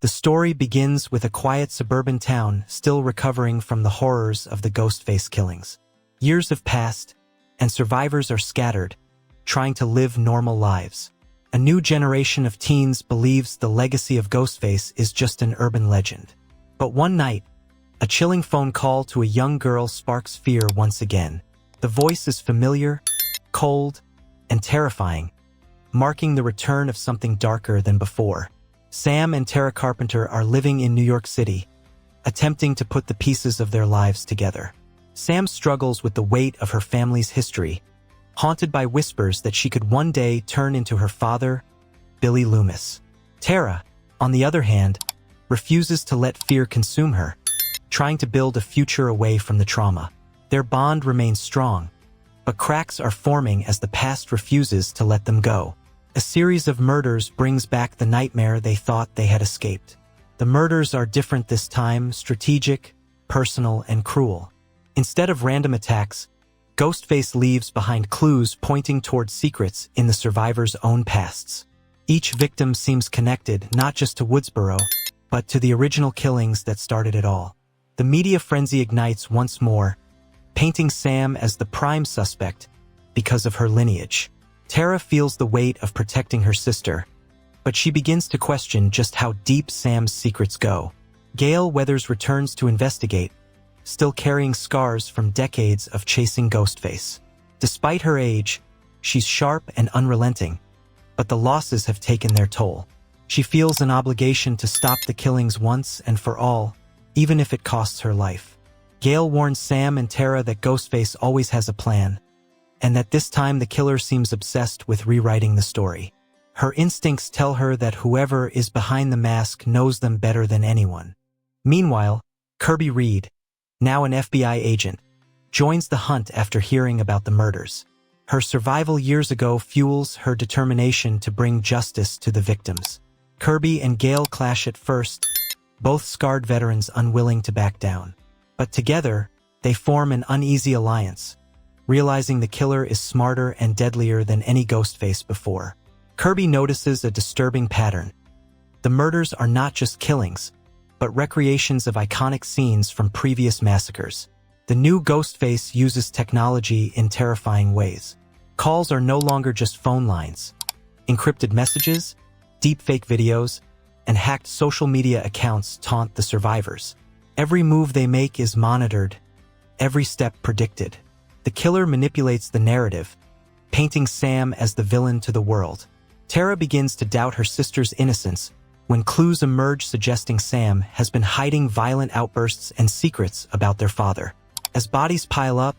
The story begins with a quiet suburban town still recovering from the horrors of the Ghostface killings. Years have passed, and survivors are scattered, trying to live normal lives. A new generation of teens believes the legacy of Ghostface is just an urban legend. But one night, a chilling phone call to a young girl sparks fear once again. The voice is familiar, cold, and terrifying, marking the return of something darker than before. Sam and Tara Carpenter are living in New York City, attempting to put the pieces of their lives together. Sam struggles with the weight of her family's history, haunted by whispers that she could one day turn into her father, Billy Loomis. Tara, on the other hand, refuses to let fear consume her, trying to build a future away from the trauma. Their bond remains strong, but cracks are forming as the past refuses to let them go. A series of murders brings back the nightmare they thought they had escaped. The murders are different this time, strategic, personal, and cruel. Instead of random attacks, Ghostface leaves behind clues pointing towards secrets in the survivors' own pasts. Each victim seems connected not just to Woodsboro, but to the original killings that started it all. The media frenzy ignites once more, painting Sam as the prime suspect because of her lineage. Tara feels the weight of protecting her sister, but she begins to question just how deep Sam's secrets go. Gale Weathers returns to investigate, still carrying scars from decades of chasing Ghostface. Despite her age, she's sharp and unrelenting, but the losses have taken their toll. She feels an obligation to stop the killings once and for all, even if it costs her life. Gale warns Sam and Tara that Ghostface always has a plan, and that this time the killer seems obsessed with rewriting the story. Her instincts tell her that whoever is behind the mask knows them better than anyone. Meanwhile, Kirby Reed, now an FBI agent, joins the hunt after hearing about the murders. Her survival years ago fuels her determination to bring justice to the victims. Kirby and Gale clash at first, both scarred veterans unwilling to back down. But together, they form an uneasy alliance, realizing the killer is smarter and deadlier than any Ghostface before. Kirby notices a disturbing pattern. The murders are not just killings, but recreations of iconic scenes from previous massacres. The new Ghostface uses technology in terrifying ways. Calls are no longer just phone lines. Encrypted messages, deepfake videos, and hacked social media accounts taunt the survivors. Every move they make is monitored, every step predicted. The killer manipulates the narrative, painting Sam as the villain to the world. Tara begins to doubt her sister's innocence when clues emerge suggesting Sam has been hiding violent outbursts and secrets about their father. As bodies pile up,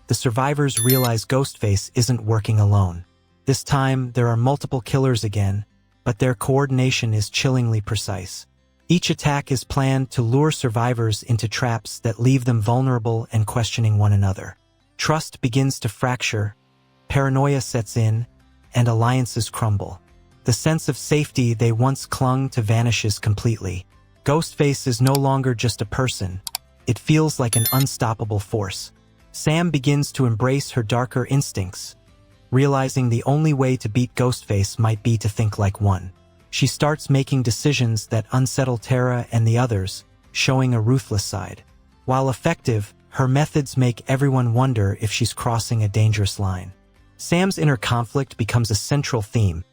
the survivors realize Ghostface isn't working alone. This time, there are multiple killers again, but their coordination is chillingly precise. Each attack is planned to lure survivors into traps that leave them vulnerable and questioning one another. Trust begins to fracture, paranoia sets in, and alliances crumble. The sense of safety they once clung to vanishes completely. Ghostface is no longer just a person. It feels like an unstoppable force. Sam begins to embrace her darker instincts, realizing the only way to beat Ghostface might be to think like one. She starts making decisions that unsettle Tara and the others, showing a ruthless side. While effective, her methods make everyone wonder if she's crossing a dangerous line. Sam's inner conflict becomes a central theme.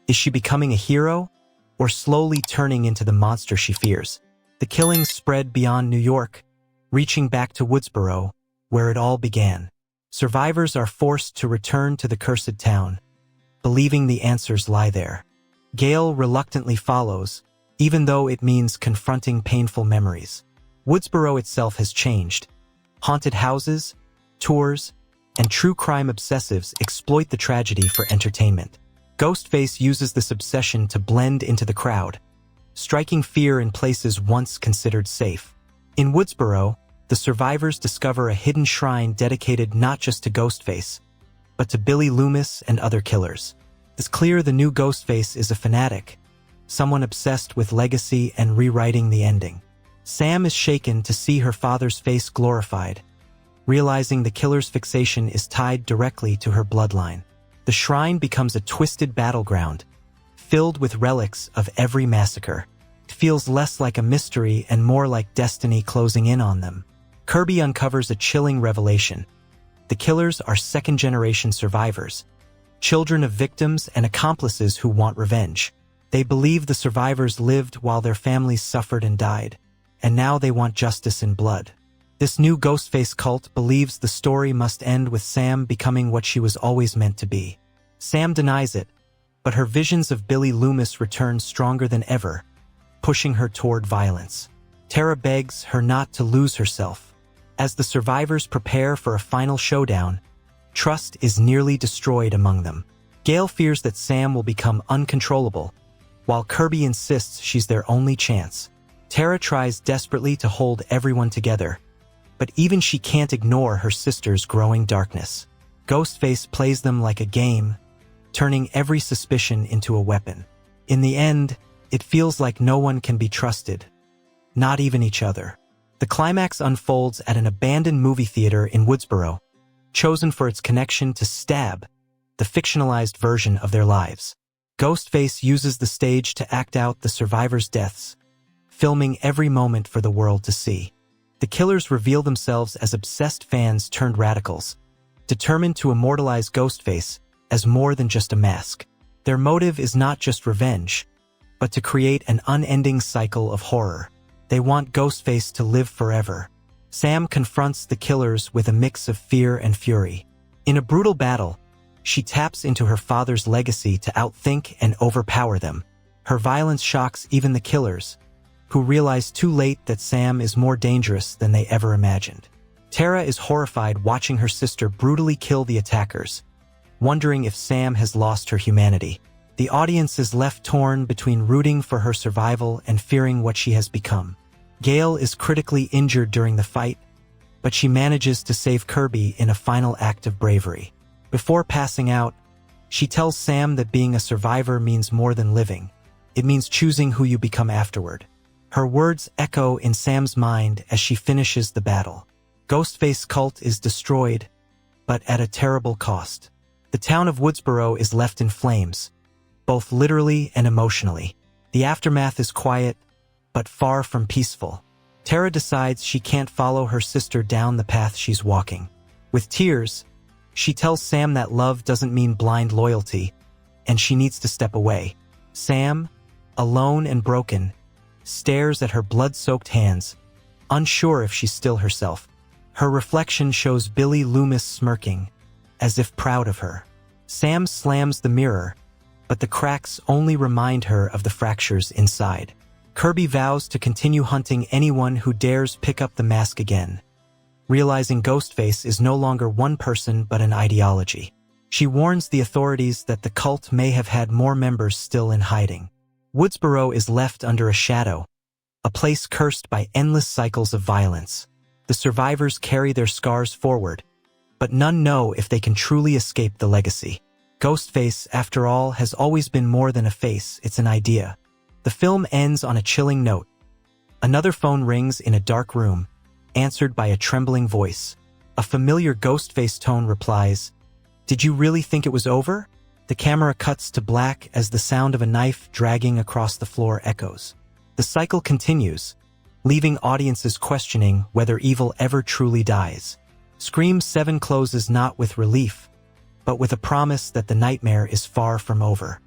Is she becoming a hero, or slowly turning into the monster she fears? The killings spread beyond New York, reaching back to Woodsboro, where it all began. Survivors are forced to return to the cursed town, believing the answers lie there. Gale reluctantly follows, even though it means confronting painful memories. Woodsboro itself has changed. Haunted houses, tours, and true crime obsessives exploit the tragedy for entertainment. Ghostface uses this obsession to blend into the crowd, striking fear in places once considered safe. In Woodsboro, the survivors discover a hidden shrine dedicated not just to Ghostface, but to Billy Loomis and other killers. It's clear the new Ghostface is a fanatic, someone obsessed with legacy and rewriting the ending. Sam is shaken to see her father's face glorified, realizing the killer's fixation is tied directly to her bloodline. The shrine becomes a twisted battleground, filled with relics of every massacre. feels less like a mystery and more like destiny closing in on them. Kirby uncovers a chilling revelation. The killers are second-generation survivors, children of victims and accomplices who want revenge. They believe the survivors lived while their families suffered and died, and now they want justice in blood. This new Ghostface cult believes the story must end with Sam becoming what she was always meant to be. Sam denies it, but her visions of Billy Loomis return stronger than ever, pushing her toward violence. Tara begs her not to lose herself. As the survivors prepare for a final showdown, trust is nearly destroyed among them. Gale fears that Sam will become uncontrollable, while Kirby insists she's their only chance. Tara tries desperately to hold everyone together, but even she can't ignore her sister's growing darkness. Ghostface plays them like a game, turning every suspicion into a weapon. In the end, it feels like no one can be trusted, not even each other. The climax unfolds at an abandoned movie theater in Woodsboro, chosen for its connection to Stab, the fictionalized version of their lives. Ghostface uses the stage to act out the survivors' deaths, filming every moment for the world to see. The killers reveal themselves as obsessed fans turned radicals, determined to immortalize Ghostface as more than just a mask. Their motive is not just revenge, but to create an unending cycle of horror. They want Ghostface to live forever. Sam confronts the killers with a mix of fear and fury. In a brutal battle, she taps into her father's legacy to outthink and overpower them. Her violence shocks even the killers, who realize too late that Sam is more dangerous than they ever imagined. Tara is horrified watching her sister brutally kill the attackers, wondering if Sam has lost her humanity. The audience is left torn between rooting for her survival and fearing what she has become. Gale is critically injured during the fight, but she manages to save Kirby in a final act of bravery. Before passing out, she tells Sam that being a survivor means more than living. It means choosing who you become afterward. Her words echo in Sam's mind as she finishes the battle. Ghostface cult is destroyed, but at a terrible cost. The town of Woodsboro is left in flames, both literally and emotionally. The aftermath is quiet, but far from peaceful. Tara decides she can't follow her sister down the path she's walking. With tears, she tells Sam that love doesn't mean blind loyalty, and she needs to step away. Sam, alone and broken, stares at her blood-soaked hands, unsure if she's still herself. Her reflection shows Billy Loomis smirking, as if proud of her. Sam slams the mirror, but the cracks only remind her of the fractures inside. Kirby vows to continue hunting anyone who dares pick up the mask again, realizing Ghostface is no longer one person but an ideology. She warns the authorities that the cult may have had more members still in hiding. Woodsboro is left under a shadow, a place cursed by endless cycles of violence. The survivors carry their scars forward, but none know if they can truly escape the legacy. Ghostface, after all, has always been more than a face, it's an idea. The film ends on a chilling note. Another phone rings in a dark room, answered by a trembling voice. A familiar Ghostface tone replies, "Did you really think it was over?" The camera cuts to black as the sound of a knife dragging across the floor echoes. The cycle continues, leaving audiences questioning whether evil ever truly dies. Scream 7 closes not with relief, but with a promise that the nightmare is far from over.